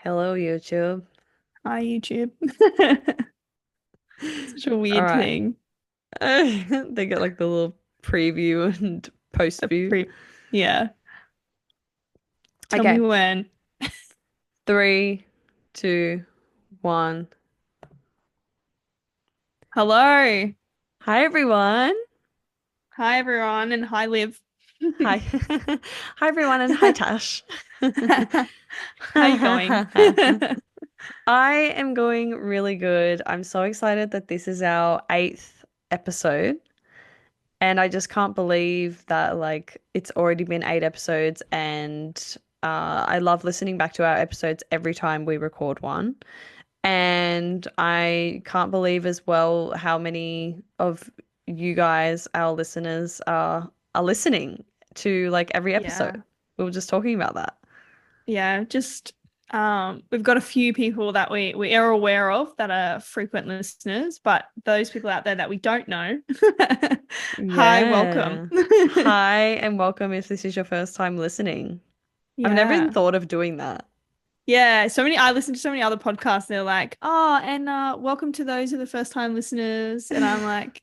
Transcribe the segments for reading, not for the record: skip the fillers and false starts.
Hello, YouTube. Hi, YouTube. Such a All weird right. thing. They get like the little preview and post A view. pre Yeah. Tell me Okay. when. Three, two, one. Hello. Hi, everyone. Hi, everyone, and hi, Liv. Hi. Hi, everyone, and hi, Tash. How you going? I am going really good. I'm so excited that this is our eighth episode. And I just can't believe that like it's already been eight episodes and I love listening back to our episodes every time we record one. And I can't believe as well how many of you guys, our listeners, are listening to like every episode. Yeah. We were just talking about that. Yeah, just we've got a few people that we are aware of that are frequent listeners, but those people out there that we don't know. Hi, welcome. Yeah. Hi and welcome if this is your first time listening. I've never even Yeah. thought of doing that. Yeah, I listen to so many other podcasts. They're like, oh, and welcome to those who are the first time listeners. And I'm like,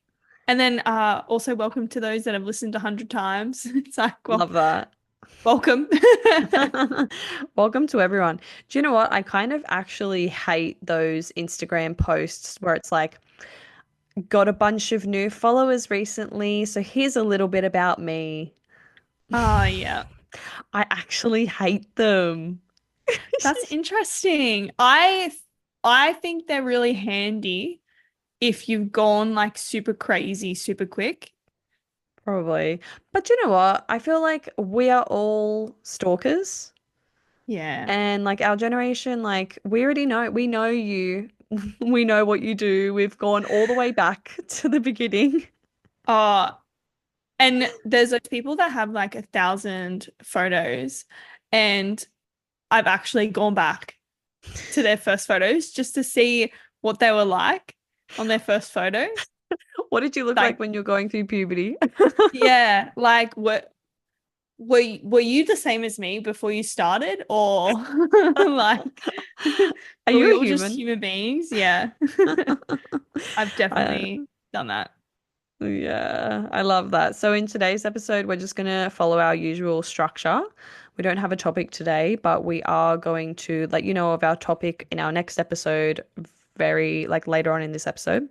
and then also welcome to those that have listened 100 times. It's like, well, Love that. welcome. Welcome to everyone. Do you know what? I kind of actually hate those Instagram posts where it's like, got a bunch of new followers recently, so here's a little bit about me. Oh, yeah. I actually hate them. That's interesting. I think they're really handy if you've gone like super crazy, super quick. Probably. But you know what? I feel like we are all stalkers. Yeah. And like our generation, like we already know, we know you. We know what you do. We've gone all the way back to the beginning. Oh, and there's those people that have like 1,000 photos, and I've actually gone back to their first photos just to see what they were like on their first photo. What did you look like Like, when you're going through puberty? yeah, like were you the same as me before you started, or like Are were you we a all just human? human beings? Yeah. I've I, definitely done that. yeah, I love that. So in today's episode, we're just going to follow our usual structure. We don't have a topic today, but we are going to let you know of our topic in our next episode, very like later on in this episode.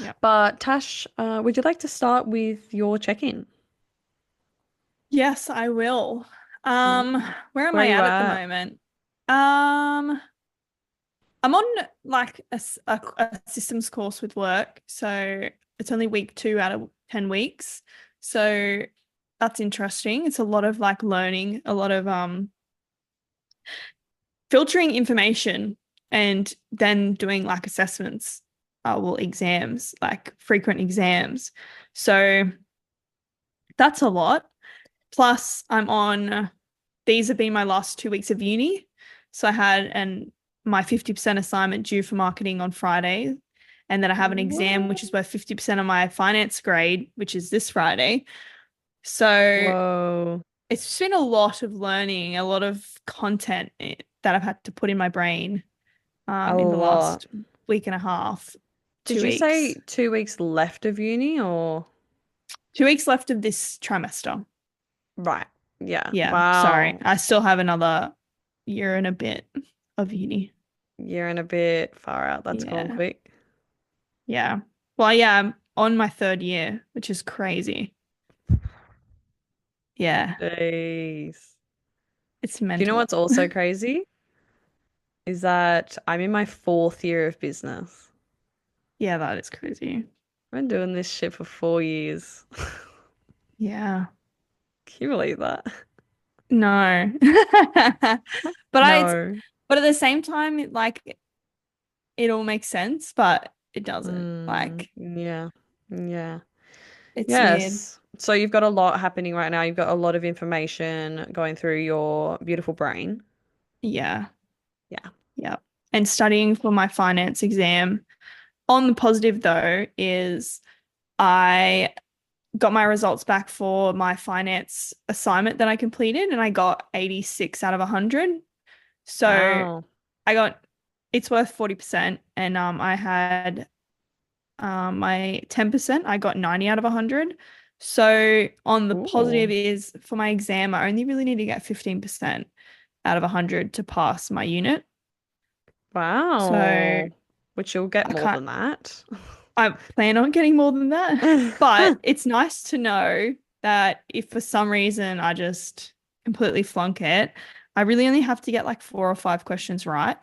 Yeah. But Tash, would you like to start with your check-in? Yes, I will. Yeah. Um, where am Where are I you at the at? moment? Um, I'm on like a systems course with work, so it's only week 2 out of 10 weeks. So that's interesting. It's a lot of like learning, a lot of filtering information and then doing like assessments, well, exams, like frequent exams. So that's a lot. Plus, these have been my last 2 weeks of uni. So I had my 50% assignment due for marketing on Friday. And then I have an exam, which What? is worth 50% of my finance grade, which is this Friday. So Whoa. it's just been a lot of learning, a lot of content that I've had to put in my brain A in the lot. last week and a half, Did two you say weeks. 2 weeks left of uni or? 2 weeks left of this trimester. Right. Yeah. Yeah, sorry. Wow. I still have another year and a bit of uni. Year and a bit far out. That's gone Yeah. quick. Yeah. Well, yeah, I'm on my third year, which is crazy. Yeah. Jeez. It's Do you know mental. what's also crazy? Is that I'm in my fourth year of business. Yeah, that is crazy. I've been doing this shit for 4 years. Yeah. Can you believe that? No. But No. but at the same time, it all makes sense, but it doesn't. Mm, Like yeah. Yeah. it's weird. Yes. So you've got a lot happening right now. You've got a lot of information going through your beautiful brain. Yeah. Yeah. Yeah. And studying for my finance exam. On the positive though is I got my results back for my finance assignment that I completed and I got 86 out of 100. So Wow. I got it's worth 40%, and I had my 10%, I got 90 out of 100. So on the positive Ooh. is for my exam, I only really need to get 15% out of 100 to pass my unit. So Wow. Which you'll get I more can't than that. I plan on getting more than that. But it's nice to know that if for some reason I just completely flunk it, I really only have to get like 4 or 5 questions right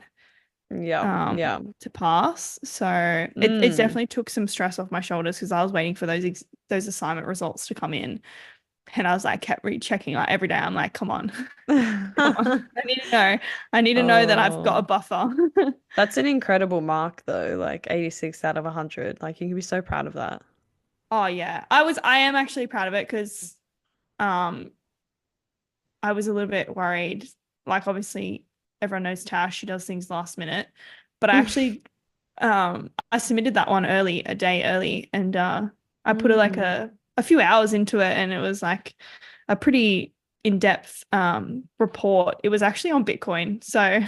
Yeah. Yeah. to pass. So it Mm. definitely took some stress off my shoulders because I was waiting for those assignment results to come in. And I was like kept rechecking like every day. I'm like, come on, come on. I need to know. I need to know that I've got a Oh, buffer. that's an incredible mark though, like 86 out of 100. Like you can be so proud of that. Oh yeah. I am actually proud of it because um I was a little bit worried. Like obviously everyone knows Tash, she does things last minute. But I actually I submitted that one early, a day early, and I put like Mm. a few hours into it, and it was like a pretty in-depth report. It was actually on Bitcoin. So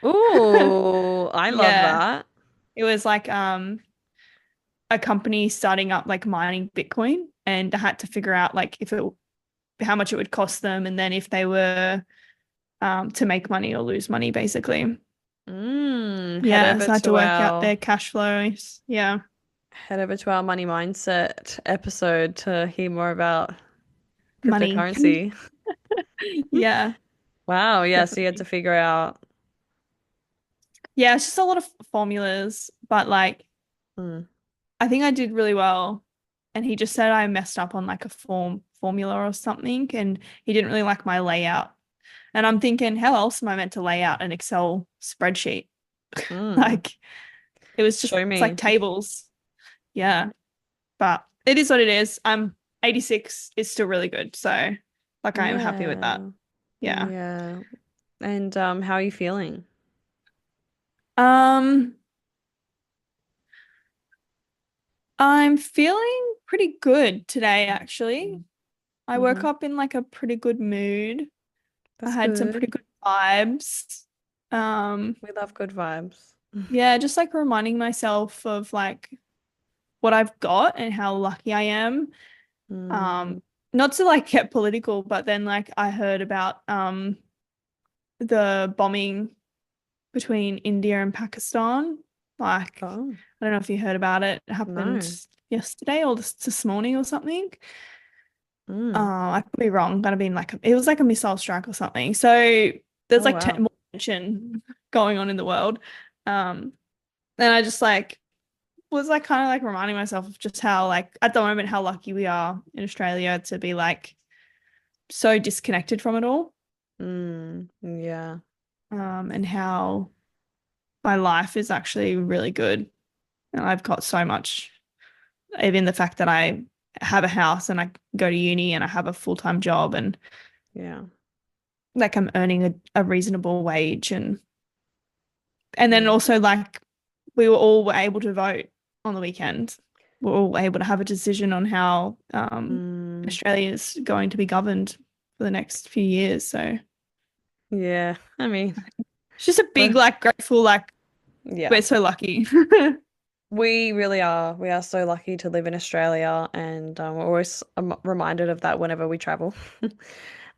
Ooh, I love yeah, that. it was like a company starting up like mining Bitcoin, and I had to figure out like if it how much it would cost them, and then if they were to make money or lose money, basically. Head Yeah, over so I had to to work out our their cash flows. Yeah, money mindset episode to hear more about money. cryptocurrency. Yeah, Wow, yeah, so you had to definitely. figure out. Yeah, it's just a lot of formulas, but like Mm. I think I did really well. And he just said I messed up on like a formula or something, and he didn't really like my layout. And I'm thinking, how else am I meant to lay out an Excel spreadsheet? Mm. Like it was just Show it's like me. tables. Yeah, but it is what it is. I'm 86 is still really good, so like I am happy with that. Yeah. Yeah. Yeah. And how are you feeling? Um, I'm feeling pretty good today, actually. I woke Mm-hmm. up in like a pretty good mood. I That's had some good. pretty good vibes. Um, We love good vibes. yeah, just like reminding myself of like what I've got and how lucky I am. Mm. Um, not to like get political, but then like I heard about the bombing between India and Pakistan. Like, Oh, I don't know if you heard about it. It happened no. yesterday or this morning or something. Mm. I could be wrong. Gonna be like it was like a missile strike or something. So there's Oh, like wow. more tension going on in the world. Um, and I just like was like kind of like reminding myself of just how like at the moment how lucky we are in Australia to be like so disconnected from it all. Yeah. And how my life is actually really good. And I've got so much, even the fact that I have a house and I go to uni and I have a full-time job and Yeah. like I'm earning a reasonable wage and then Mm. also like we were all able to vote on the weekend. We're all able to have a decision on how Mm. Australia is going to be governed for the next few years. So Yeah. I mean, it's just a big we're, like grateful like yeah. we're so lucky. We really are. We are so lucky to live in Australia, and we're always reminded of that whenever we travel.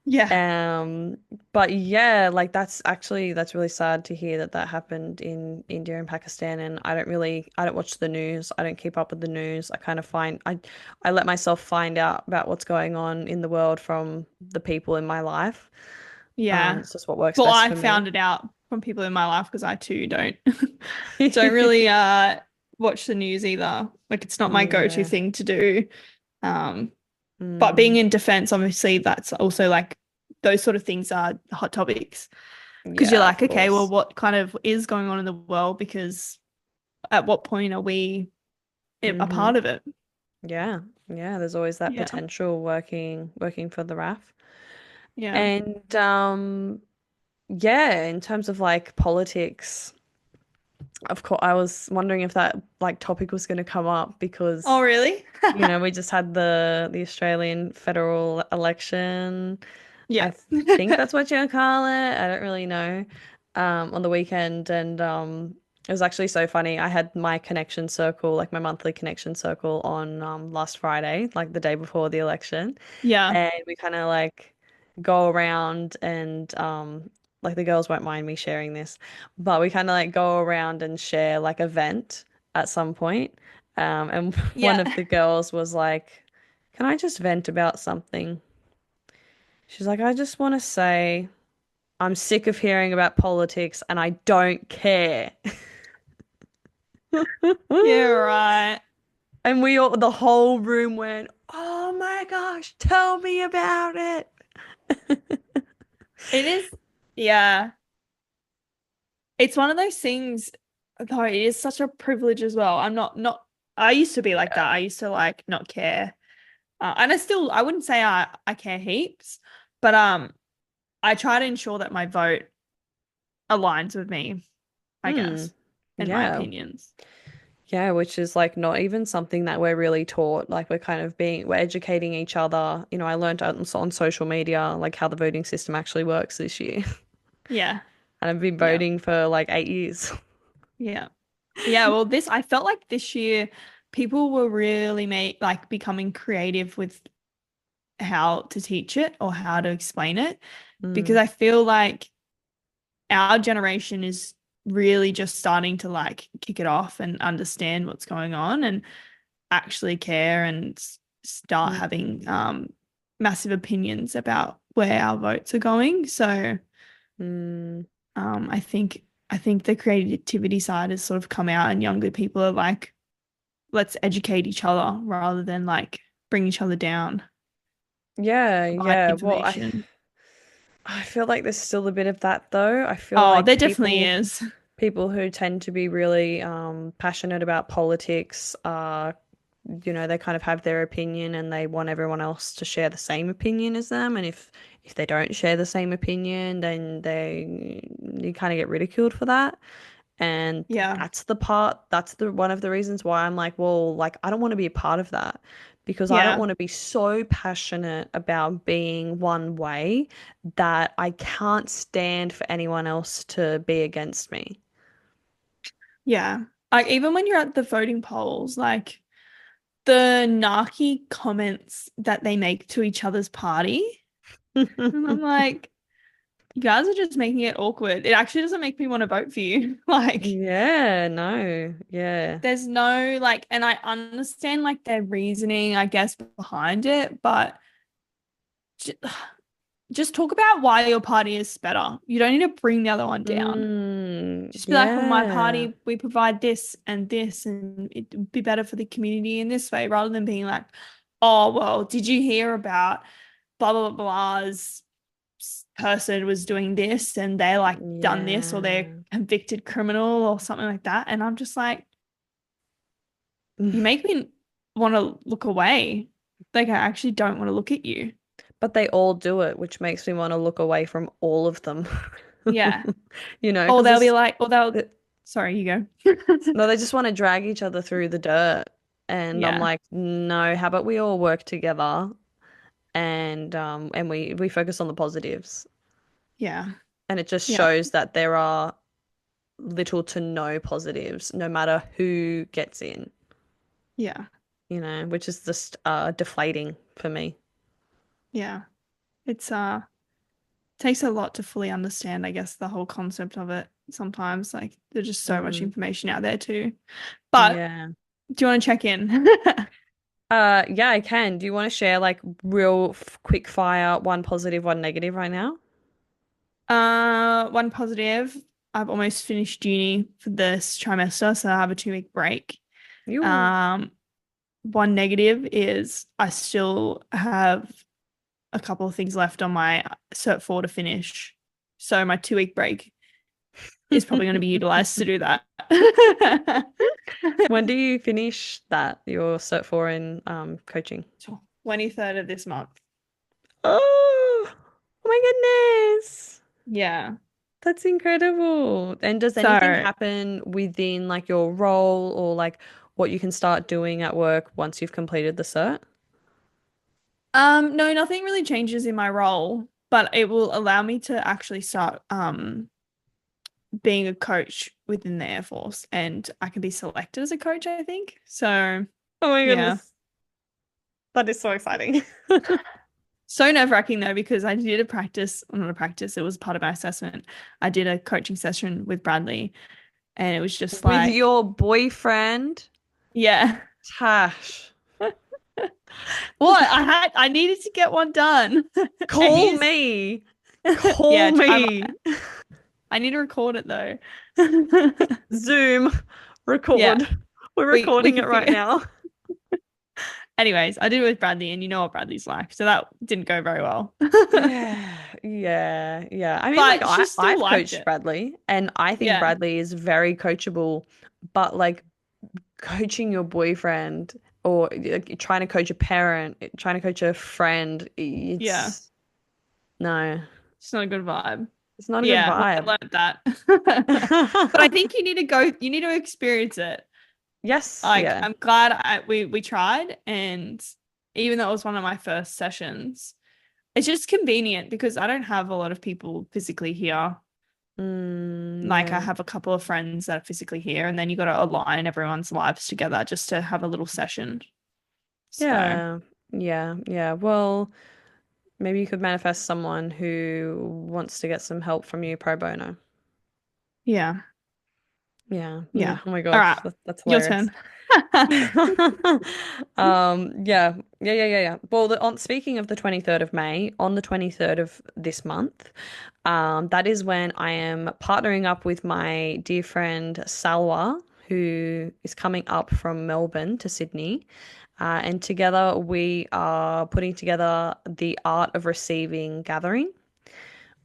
Yeah. Um, but yeah, like that's really sad to hear that that happened in India and Pakistan. And I don't watch the news. I don't keep up with the news. I let myself find out about what's going on in the world from the people in my life. Yeah. It's just what works Well, best I for me. found it out from people in my life because I too don't really watch the news either. Like it's not my go-to Yeah. thing to do. Um, but being Mm, in defense, obviously that's also like those sort of things are hot topics because you're yeah, of like, okay, well, course. what kind of is going on in the world? Because at what point are we a Hmm. part of it? Yeah. Yeah, there's always that Yeah. potential working for the RAF. Yeah. And yeah, in terms of like politics, of course, I was wondering if that like topic was going to come up Oh, because, really? we just had the Australian federal election. Yeah. I think that's what you call it. I don't really know. on the weekend, and it was actually so funny. I had my connection circle, like my monthly connection circle, on last Friday, like the day before the election, Yeah. and we kind of like go around and like the girls won't mind me sharing this, but we kind of like go around and share like a vent at some point. And one Yeah. of the girls was like, "Can I just vent about something?" She's like, "I just want to say I'm sick of hearing about politics and I don't care." Yeah, right. And we all, the whole room went, "Oh my gosh, tell me about it." It is, yeah. It's one of those things, though it is such a privilege as well. I used to be like that. I used to like not care. And I wouldn't say I care heaps, but I try to ensure that my vote aligns with me, I Hmm. guess, and my Yeah. opinions. Yeah, which is like not even something that we're really taught. Like we're educating each other. You know, I learned on social media like how the voting system actually works this year. Yeah. And I've been Yeah. voting for like 8 years. Yeah. Yeah, well, I felt like this year people were really becoming creative with how to teach it or how to explain it because Mm, I feel like our generation is really just starting to like kick it off and understand what's going on and actually care and start having mm, massive opinions about where our votes are going. So mm. I think the creativity side has sort of come out and younger people are like, let's educate each other rather than like bring each other down, Yeah, provide yeah. Well, information. I feel like there's still a bit of that though. I feel Oh, like there definitely is. people who tend to be really passionate about politics are, you know, they kind of have their opinion and they want everyone else to share the same opinion as them. And if they don't share the same opinion, then you kind of get ridiculed for that. And Yeah. that's the one of the reasons why I'm like, well, like I don't want to be a part of that because I don't Yeah. want to be so passionate about being one way that I can't stand for anyone else to be against me. Yeah. Like even when you're at the voting polls, like the narky comments that they make to each other's party. And I'm like, you guys are just making it awkward. It actually doesn't make me want to vote for you. Like, Yeah, no, yeah. there's no like, and I understand like their reasoning, I guess, behind it, but j- just talk about why your party is better. You don't need to bring the other one down. Just be like, well, my Yeah. party, we provide this, and it would be better for the community in this way, rather than being like, oh, well, did you hear about blah, blah, blah's person was doing this and they're like done this or they're Yeah. convicted criminal or something like that. And I'm just like, you make me want to look away. Like, I actually don't want to look at you. But they all do it, which makes me want to look away from all of them. Yeah. You know, Or because they'll be like, or they'll, it, sorry, you go. no, they just want to drag each other through the dirt. And I'm Yeah. like, no, how about we all work together and we focus on the positives. Yeah. And it just Yeah. shows that there are little to no positives, no matter who gets in, Yeah. you know, which is just deflating for me. Yeah. It's takes a lot to fully understand, I guess, the whole concept of it sometimes. Like there's just so much Mm, information out there too. But yeah. do you want to check in? Yeah, I can. Do you want to share like real quick fire, one positive, one negative right now? One positive, I've almost finished uni for this trimester, so I have a 2 week break. You. Um, one negative is I still have a couple of things left on my Cert 4 to finish. So my 2 week break is probably going to be utilized to do that. When do you finish that, your Cert 4 in coaching? 23rd of this month. Oh, oh my goodness. Yeah. That's incredible. And does anything So, happen within like your role or like what you can start doing at work once you've completed the cert? no, nothing really changes in my role, but it will allow me to actually start being a coach within the Air Force, and I can be selected as a coach, I think. So, Oh my yeah. goodness. That is so exciting. So nerve-wracking though, because I did a practice, well, not a practice, it was part of my assessment. I did a coaching session with Bradley, and it was just With like, your boyfriend, yeah. Tash. What? I needed to get one done. And Call he's me. Call yeah, me. I need to record it though. Zoom. Yeah, Record. We're we recording can it right figure. now. Anyways, I did it with Bradley, and you know what Bradley's like, so that didn't go very well. Yeah, yeah, yeah. I mean, like But she still I've liked coached it. Bradley, and I think Yeah, Bradley is very coachable, but like coaching your boyfriend or like, trying to coach a parent, trying to coach a friend, yeah, no, it's not a good vibe. it's not a good Yeah, well, I vibe. learned that. But I think you need to experience it. Yes, Like, yeah. I'm glad we tried, and even though it was one of my first sessions, it's just convenient because I don't have a lot of people physically here. Like, I Yeah. have a couple of friends that are physically here, and then you got to align everyone's lives together just to have a little session. So, Yeah. Yeah. Yeah. Well, maybe you could manifest someone who wants to get some help from you pro bono. yeah, Yeah. Yeah. yeah. Oh my All gosh, right, that's your hilarious. turn. Yeah. Yeah. Well, speaking of the 23rd of May, on the 23rd of this month, that is when I am partnering up with my dear friend Salwa, who is coming up from Melbourne to Sydney. And together we are putting together the Art of Receiving gathering,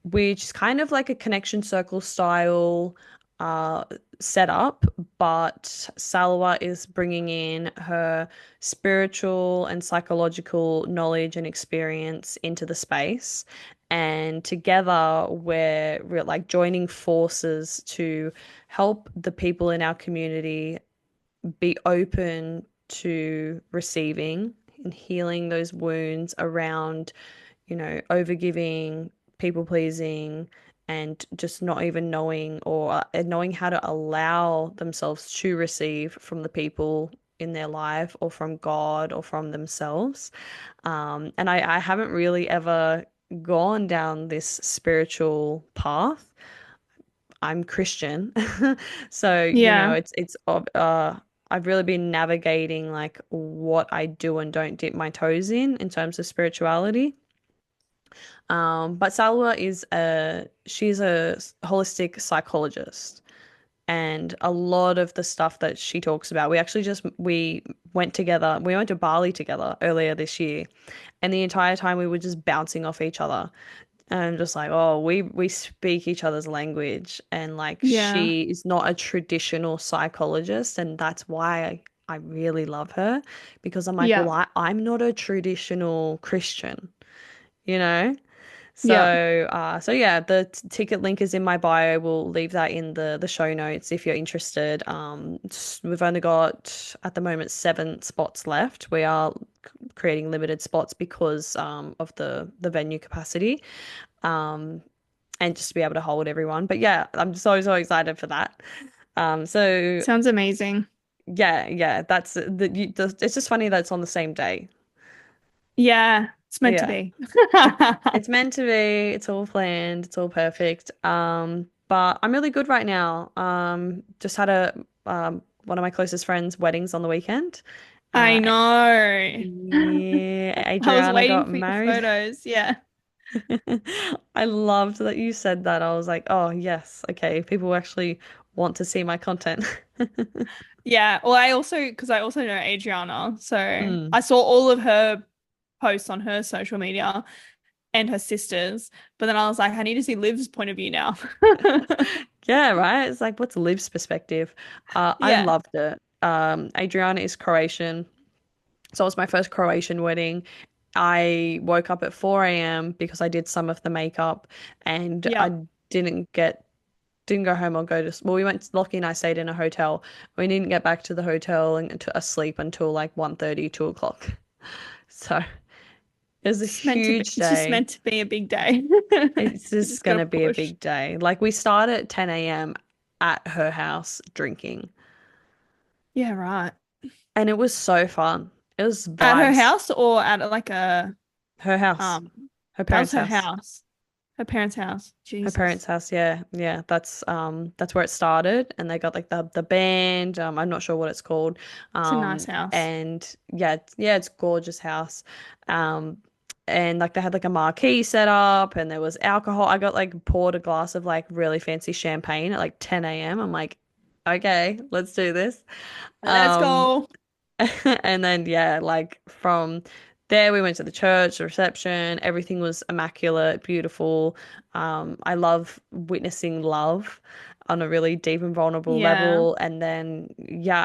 which is kind of like a connection circle style uh, setup, but Salwa is bringing in her spiritual and psychological knowledge and experience into the space. And together, we're like joining forces to help the people in our community be open to receiving and healing those wounds around, overgiving, people pleasing, and just not even knowing or knowing how to allow themselves to receive from the people in their life or from God or from themselves. And I haven't really ever gone down this spiritual path. I'm Christian. So, Yeah, I've really been navigating like what I do and don't dip my toes in terms of spirituality. But Salwa she's a holistic psychologist, and a lot of the stuff that she talks about, we went together, we went to Bali together earlier this year, and the entire time we were just bouncing off each other. And I'm just like, oh, we speak each other's language, and like yeah, she is not a traditional psychologist, and that's why I really love her because I'm like, well, yeah, I'm not a traditional Christian, you know? yeah. So yeah, the ticket link is in my bio. We'll leave that in the show notes if you're interested. We've only got at the moment 7 spots left. We are creating limited spots because of the venue capacity, um, and just to be able to hold everyone. But yeah, I'm so excited for that. So Sounds amazing. yeah, it's just funny that it's on the same day. Yeah, it's meant to Yeah. be. It's meant to be. It's all planned. It's all perfect. But I'm really good right now. Just had a one of my closest friends' weddings on the weekend. I Uh, know. yeah, I was Adriana waiting got for your married. photos. Yeah. I loved that you said that. I was like, oh yes, okay, people actually want to see my content. Yeah. Well, because I also know Adriana. So Mm. I saw all of her posts on her social media and her sisters. But then I was like, I need to see Liv's point of view now. Yeah, right. It's like, what's Liv's perspective? I Yeah. loved it. Adriana is Croatian. So it was my first Croatian wedding. I woke up at 4 a.m. because I did some of the makeup, and I Yeah. didn't go home or well, we went, Lockie and I stayed in a hotel. We didn't get back to the hotel and to asleep until like 1:30, 2 o'clock. So it was a It's meant to be. huge It's just day. meant to be a big day. It's You just just gotta gonna be a push. big day. Like we start at 10 a.m. at her house drinking. Yeah, right. And it was so fun. It was At her vibes. house or at like a Her house, um her that was parents' her house. house. Her parents' house. Her parents' Jesus. house, yeah, yeah. That's where it started, and they got like the band. I'm not sure what it's called. It's a nice house. And yeah, it's gorgeous house. Um, and like they had like a marquee set up, and there was alcohol. I got like poured a glass of like really fancy champagne at like 10 a.m. I'm like, okay, let's do this. Let's Um, go. And then, yeah, like from there, we went to the church, the reception. Everything was immaculate, beautiful. I love witnessing love on a really deep and vulnerable Yeah. level. And then, yeah,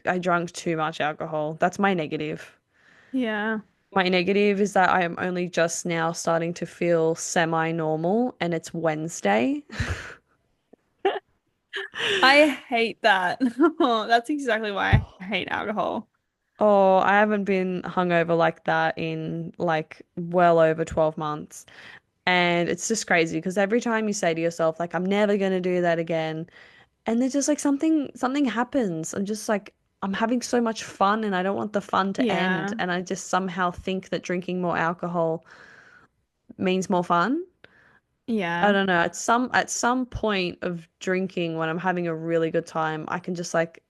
I drank too much alcohol. That's my negative. Yeah. My negative is that I am only just now starting to feel semi-normal, and it's Wednesday. I hate that. That's exactly why I hate alcohol. Oh, I haven't been hungover like that in like well over 12 months. And it's just crazy because every time you say to yourself, like, I'm never gonna do that again, and there's just like something happens. I'm just like, I'm having so much fun and I don't want the fun to end. Yeah. And I just somehow think that drinking more alcohol means more fun. I Yeah. don't know. At some point of drinking when I'm having a really good time, I can just like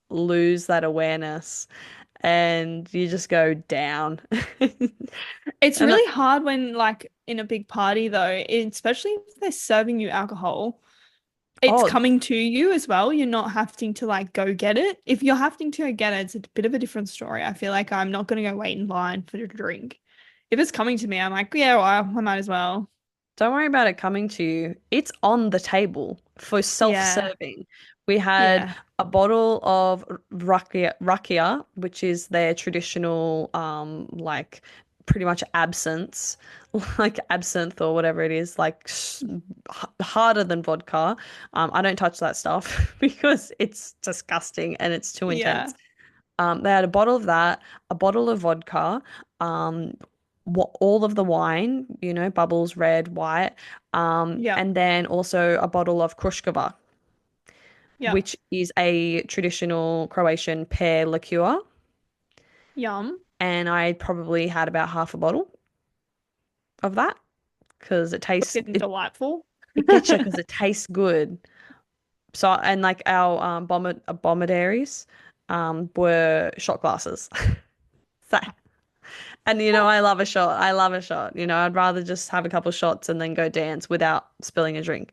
lose that awareness and you just go down. It's And really hard when like in a big party though, especially if they're serving you alcohol. It's oh, coming to you as well. You're not having to like go get it. If you're having to go get it, it's a bit of a different story. I feel like I'm not going to go wait in line for a drink. If it's coming to me, I'm like, yeah, well, I might as well. don't worry about it coming to you. It's on the table for Yeah. self-serving. We had Yeah. a bottle of rakia, which is their traditional, like pretty much absinthe, like absinthe or whatever it is, like harder than vodka. I don't touch that stuff because it's disgusting and it's too Yeah. intense. They had a bottle of that, a bottle of vodka, um, what all of the wine, bubbles, red, white, Yep. and then also a bottle of kruškova, Yep. which is a traditional Croatian pear liqueur. Yum. And I probably had about half a bottle of that because Freaking delightful. it gets you because it tastes good. So and like our bombardiers were shot glasses. So and I love a shot. I love a shot. I'd rather just have a couple shots and then go dance without spilling a drink.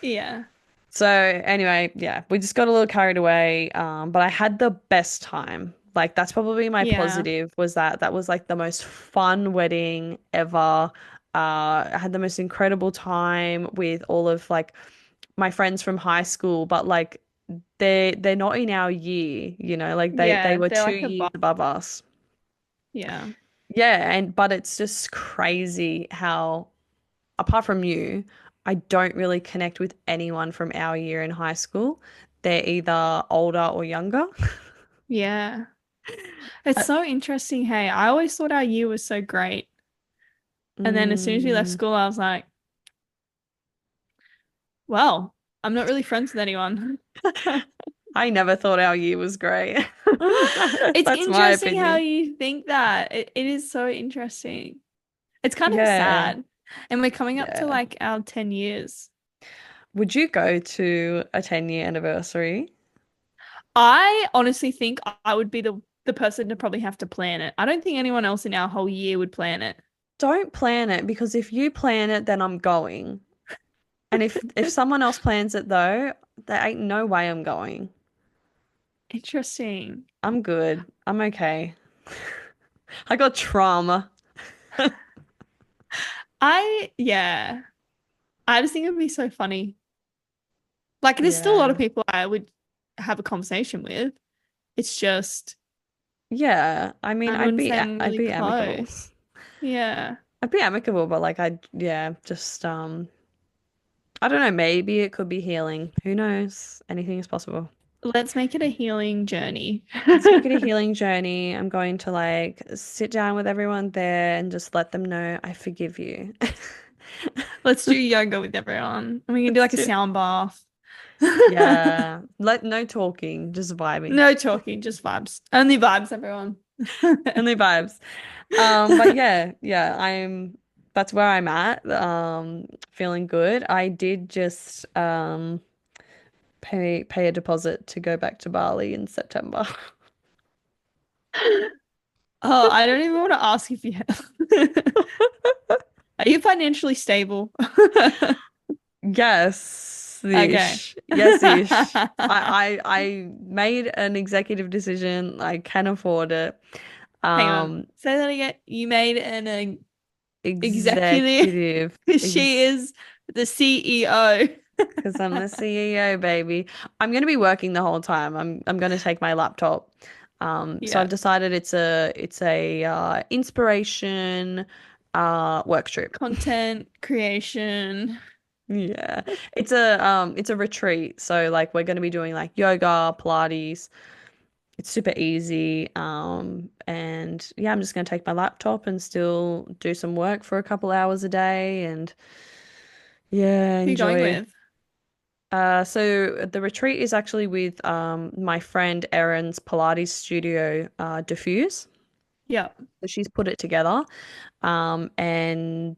Yeah. So anyway, yeah, we just got a little carried away. But I had the best time. Like that's probably my Yeah. positive was that was like the most fun wedding ever. I had the most incredible time with all of like my friends from high school, but like they're not in our year, like they Yeah. were They're two like years above us. yeah. Yeah, and but it's just crazy how, apart from you, I don't really connect with anyone from our year in high school. They're either older or younger. Yeah. It's Uh, so interesting. Hey, I always thought our year was so great. And then as soon as we left mm, school, I was like, well, I'm not really friends with anyone. I never thought our year was great. It's That's my interesting how opinion. you think that. It is so interesting. It's kind of Yeah, sad. And we're coming up to yeah. like our 10 years. Would you go to a 10-year anniversary? I honestly think I would be the person to probably have to plan it. I don't think anyone else in our whole year would plan it. Don't plan it because if you plan it, then I'm going. And if someone else plans it though, there ain't no way I'm going. Interesting. I'm good. I'm okay. I got trauma. Yeah. I just think it'd be so funny. Like, there's still a lot of Yeah. people I would have a conversation with. It's just Yeah. I mean, I I'd wouldn't be say I'm I'd really be amicable. close. Yeah. I'd be amicable, but like yeah, just I don't know, maybe it could be healing. Who knows? Anything is possible. Let's make it a healing journey. Let's make it a healing journey. I'm going to like sit down with everyone there and just let them know I forgive you. Let's do yoga with everyone. And we can do Let's like a do sound bath. Yeah. No talking, just vibing. No talking, just vibes. Only vibes, everyone. Only vibes. But yeah, that's where I'm at. Feeling good. I did just pay a deposit to go back to Bali in September. Oh, I don't even want to ask if you have. Are you financially stable? Yes, Okay. ish. Yes, ish. I made an executive decision. I can afford it. Hang on. Um, Say that again. You made an executive. executive, She is the CEO. because I'm the CEO, baby. I'm going to be working the whole time. I'm going to take my laptop. So Yeah. I've decided it's a inspiration work trip. Content creation. Yeah. It's a retreat. So like we're going to be doing like yoga, Pilates. It's super easy. And yeah, I'm just going to take my laptop and still do some work for a couple hours a day and yeah, Who are you going enjoy. with? So the retreat is actually with my friend Erin's Pilates studio, Diffuse. Yeah. So she's put it together. And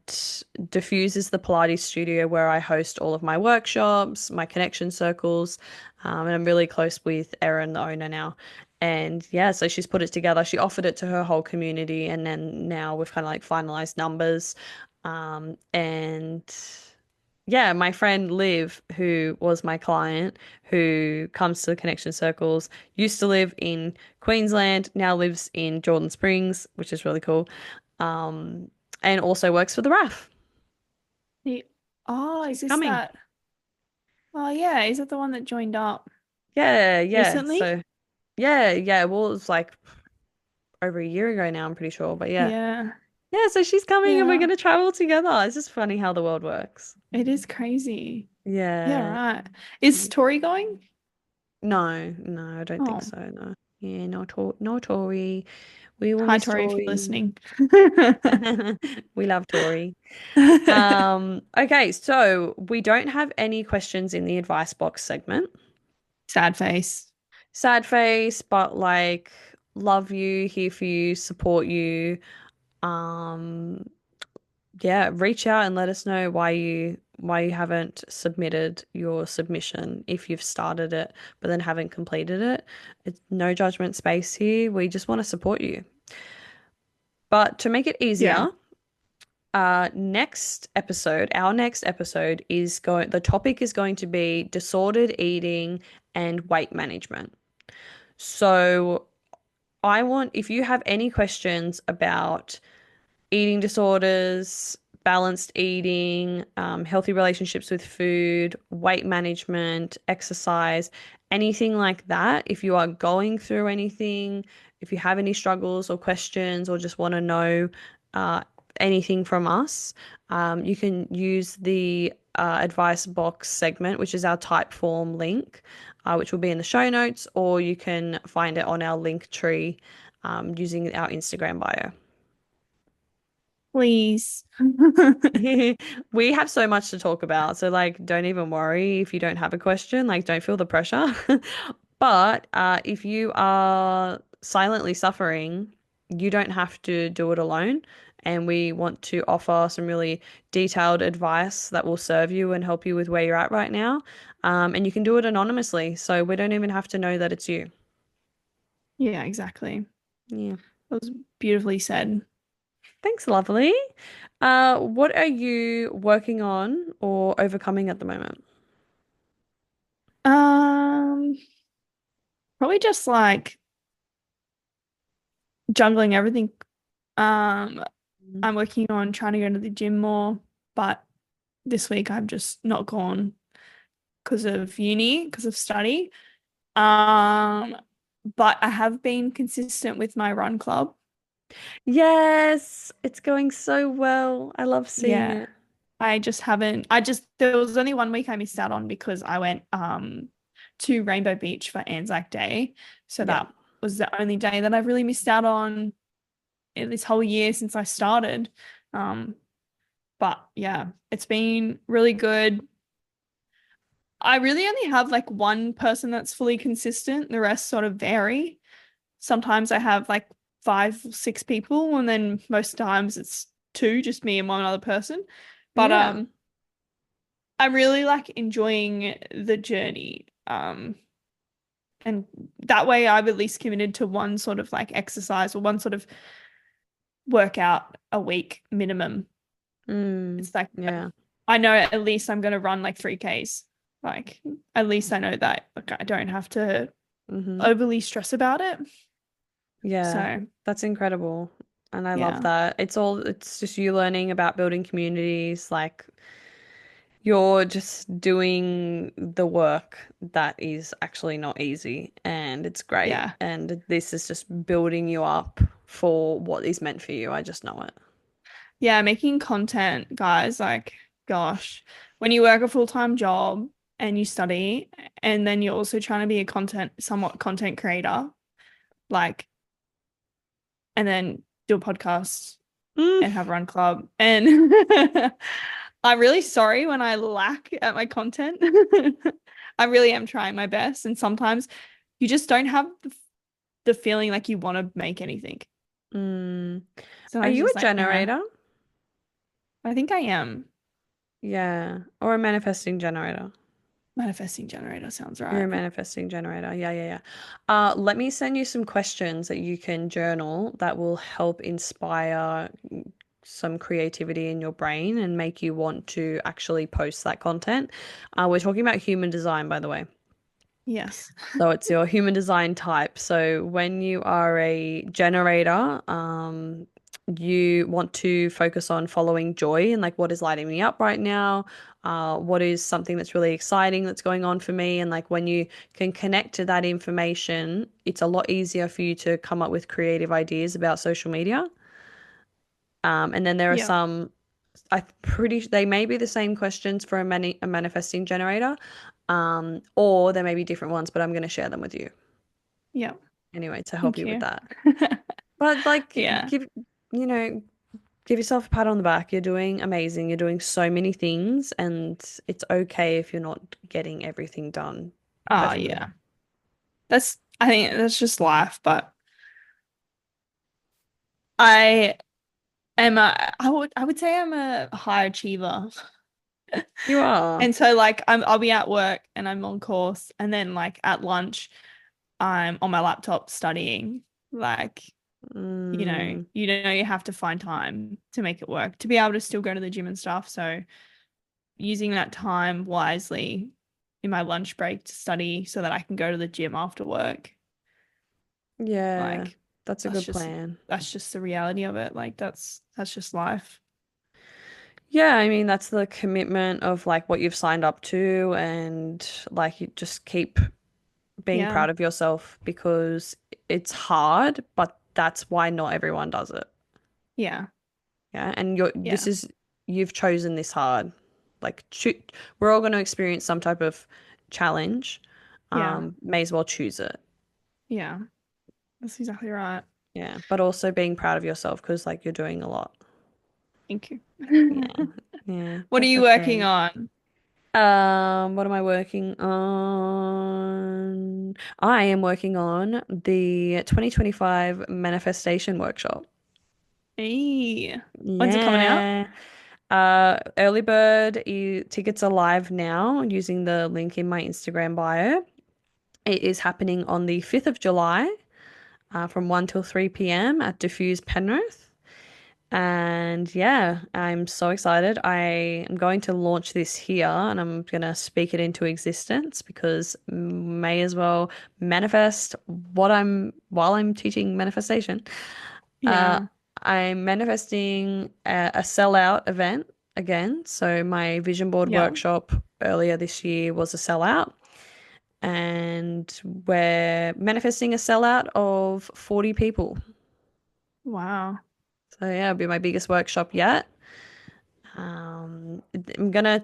Diffuse is the Pilates studio where I host all of my workshops, my connection circles. And I'm really close with Erin, the owner now. And yeah, so she's put it together. She offered it to her whole community, and then now we've kind of like finalized numbers. And yeah, my friend Liv, who was my client, who comes to the connection circles, used to live in Queensland, now lives in Jordan Springs, which is really cool. Um, and also works for the RAF. The- Oh, She's is this coming. that? Oh, yeah. Is it the one that joined up Yeah, yeah. recently? So yeah. Well, it was like over a year ago now, I'm pretty sure. But yeah. Yeah. Yeah, so she's coming and we're Yeah. gonna travel together. It's just funny how the world works. It is crazy. Yeah, Yeah. right. Is Tori going? No, no, I don't think Oh, so. No. Yeah, no Tory. We will hi, miss Tori, if you're Tory. listening. We love Tory. Okay, so we don't have any questions in the advice box segment. Sad face. Sad face, but like love you, here for you, support you. Um, yeah, reach out and let us know why you haven't submitted your submission if you've started it but then haven't completed it. It's no judgment space here. We just want to support you. But to make it Yeah. easier, our next episode is going, the topic is going to be disordered eating and weight management. So if you have any questions about eating disorders, balanced eating, healthy relationships with food, weight management, exercise, anything like that. If you are going through anything, if you have any struggles or questions, or just want to know uh, anything from us, you can use the advice box segment, which is our type form link, which will be in the show notes, or you can find it on our link tree using our Instagram bio. Please. We have so much to talk about, so like don't even worry if you don't have a question, like don't feel the pressure. But if you are silently suffering, you don't have to do it alone. And we want to offer some really detailed advice that will serve you and help you with where you're at right now. And you can do it anonymously, so we don't even have to know that it's you. Yeah, exactly. Yeah. That was beautifully said. Thanks, lovely. What are you working on or overcoming at the moment? Um, Probably just like juggling everything. Um, I'm working on trying to go to the gym more, but this week I've just not gone because of uni, because of study. Um, but I have been consistent with my run club. Yes, it's going so well. I love seeing Yeah. it. I just haven't there was only one week I missed out on because I went to Rainbow Beach for Anzac Day. So Yeah. that was the only day that I've really missed out on in this whole year since I started. Um, but yeah, it's been really good. I really only have like one person that's fully consistent. The rest sort of vary. Sometimes I have like five, six people, and then most times it's two, just me and one other person. But Yeah. I'm really like enjoying the journey. And that way I've at least committed to one sort of like exercise or one sort of workout a week minimum. Mm, It's like yeah. I know at least I'm gonna run like 3Ks. Like at least I know that like I don't have to Mm-hmm. overly stress about it. Yeah. So That's incredible. And I love yeah. that. It's just you learning about building communities, like you're just doing the work that is actually not easy and it's great. Yeah. And this is just building you up for what is meant for you. I just know it. Yeah, making content, guys, like gosh, when you work a full-time job and you study and then you're also trying to be a somewhat content creator, like and then do a podcast Mm, and have run club. And I'm really sorry when I lack at my content. I really am trying my best. And sometimes you just don't have the feeling like you want to make anything. mm. Are Sometimes you you're a just like, generator? I think I am. Yeah. Or a manifesting generator? Manifesting generator sounds You're a right. manifesting generator. Yeah, yeah, yeah. Let me send you some questions that you can journal that will help inspire some creativity in your brain and make you want to actually post that content. We're talking about human design, by the way. Yes. So it's your human design type. So when you are a generator, you want to focus on following joy and like what is lighting me up right now, what is something that's really exciting that's going on for me, and like when you can connect to that information, it's a lot easier for you to come up with creative ideas about social media. And then there are Yeah. some, they may be the same questions for a manifesting generator, or there may be different ones, but I'm going to share them with you Yeah. anyway to help Thank you with you. that. But like, Yeah. you know, give yourself a pat on the back. You're doing amazing. You're doing so many things, and it's okay if you're not getting everything done Oh, perfectly. yeah. I think that's just life, but I I would say I'm a high achiever. You are. And so like I'll be at work and I'm on course and then like at lunch I'm on my laptop studying. Like, Mm, you have to find time to make it work, to be able to still go to the gym and stuff. So using that time wisely in my lunch break to study so that I can go to the gym after work. yeah, Like that's a that's good just plan. that's just the reality of it. Like that's just life. Yeah, I mean, that's the commitment of like what you've signed up to, and like you just keep being Yeah. proud of yourself because it's hard, but that's why not everyone does it. Yeah. Yeah, and Yeah. you've chosen this hard. Like we're all going to experience some type of challenge. Yeah. May as well choose it. Yeah. That's exactly right. Yeah, but also being proud of yourself because like you're doing a lot. Thank you. Yeah, yeah, What are that's you working okay. on? What am I working on? I am working on the 2025 manifestation workshop. Hey, when's it coming out? Yeah. Early bird tickets are live now using the link in my Instagram bio. It is happening on the 5th of July, from 1 till 3 p.m. at Diffuse Penrith. And yeah, I'm so excited. I am going to launch this here and I'm going to speak it into existence because may as well manifest while I'm teaching manifestation. Uh, Yeah. I'm manifesting a sellout event again. So my vision board Yeah. workshop earlier this year was a sellout, and we're manifesting a sellout of 40 people. Wow. So yeah, it'll be my biggest workshop yet. I'm gonna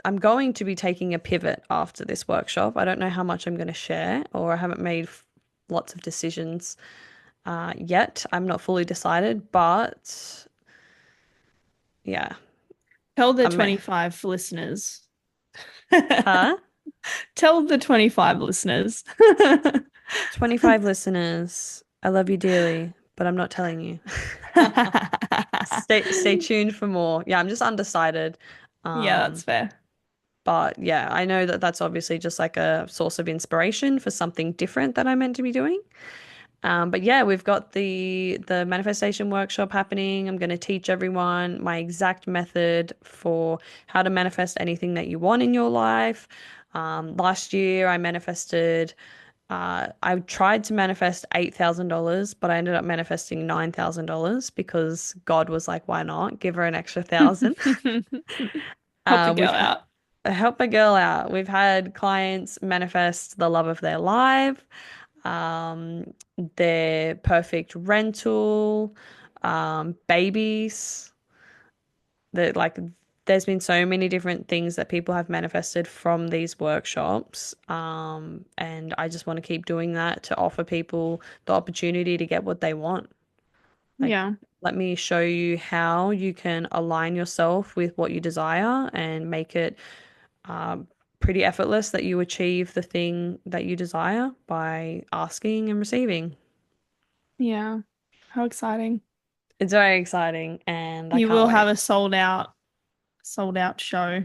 I'm going to be taking a pivot after this workshop. I don't know how much I'm going to share, or I haven't made lots of decisions yet. I'm not fully decided, but yeah, Tell the I'm. 25 listeners. Huh? Tell the 25 listeners. 25 listeners, I love you dearly, but I'm not telling you. Stay tuned for more. Yeah, I'm just undecided. Yeah, that's Um, fair. but yeah, I know that that's obviously just like a source of inspiration for something different that I'm meant to be doing. But yeah, we've got the manifestation workshop happening. I'm going to teach everyone my exact method for how to manifest anything that you want in your life. Last year, I manifested. I tried to manifest $8,000, but I ended up manifesting $9,000 because God was like, "Why not? Give her an extra thousand." Help a We've girl had out. help a girl out. We've had clients manifest the love of their life, um, their perfect rental, babies. That like there's been so many different things that people have manifested from these workshops. And I just want to keep doing that to offer people the opportunity to get what they want. Like, Yeah. let me show you how you can align yourself with what you desire and make it pretty effortless that you achieve the thing that you desire by asking and receiving. Yeah. How exciting. It's very exciting and I You can't will have wait. a sold out show.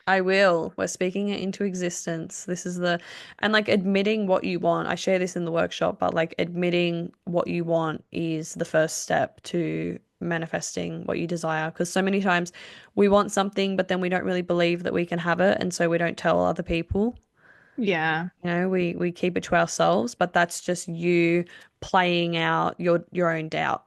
I will. We're speaking it into existence. And like admitting what you want. I share this in the workshop, but like admitting what you want is the first step to manifesting what you desire. Because so many times we want something, but then we don't really believe that we can have it. And so we don't tell other people. Yeah. We keep it to ourselves, but that's just you playing out your own doubt.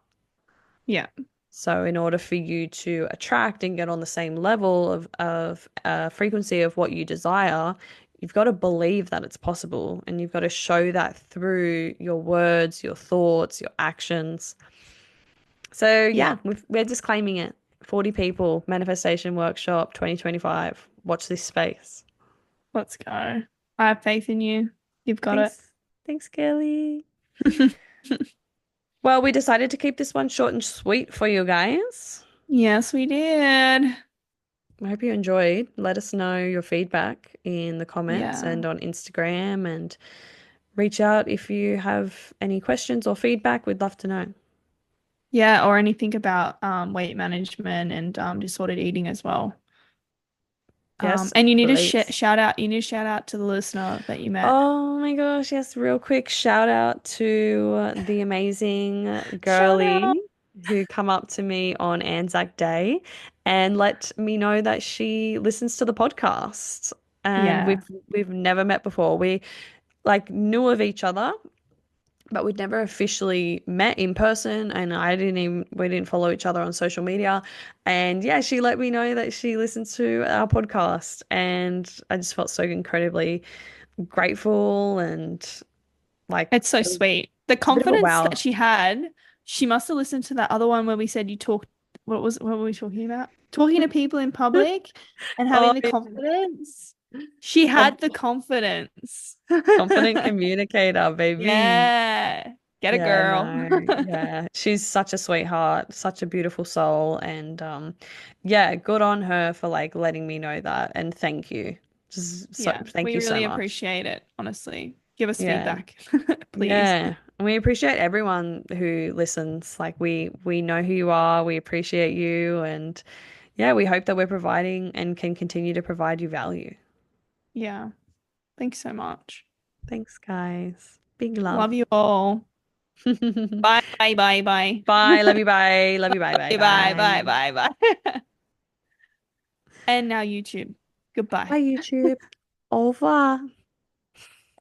Yeah. So in order for you to attract and get on the same level of frequency of what you desire, you've got to believe that it's possible, and you've got to show that through your words, your thoughts, your actions. So Yeah. yeah, we're just claiming it. 40 people, manifestation workshop 2025. Watch this space. Let's go. I have faith in you. You've got it. Thanks. Thanks, Kelly. Well, we decided to keep this one short and sweet for you guys. Yes, we did. I hope you enjoyed. Let us know your feedback in the comments Yeah. and on Instagram, and reach out if you have any questions or feedback. We'd love to know. Yeah, or anything about weight management and disordered eating as well. Yes, And you need to please. shout out to the listener that you met. Oh my gosh, yes, real quick shout out to the amazing Shout out. girly who come up to me on Anzac Day and let me know that she listens to the podcast. And Yeah. we've never met before. We like knew of each other, but we'd never officially met in person, and we didn't follow each other on social media. And yeah, she let me know that she listens to our podcast, and I just felt so incredibly grateful, and like It's so it was sweet. The a bit of a confidence that wow. she had, she must have listened to that other one where we said you talked, what were we talking about? Talking to people in public and Oh having the yeah. confidence. She Com- had the confidence. Confident communicator, baby. Yeah. Get a Yeah, girl. no, yeah. She's such a sweetheart, such a beautiful soul, and yeah, good on her for like letting me know that, and thank you. Just so Yeah, thank we you so really much. appreciate it, honestly. Give us Yeah. feedback, please. Yeah. And we appreciate everyone who listens. Like we know who you are, we appreciate you, and yeah, we hope that we're providing and can continue to provide you value. Yeah. Thanks so much. Thanks, guys. Big love. Love you all. Bye, bye, bye, bye. Bye. Love you. Bye. Love you. Bye. Bye. Bye, bye, Bye. bye, bye, bye. And now YouTube. Goodbye. Bye, YouTube. Au revoir.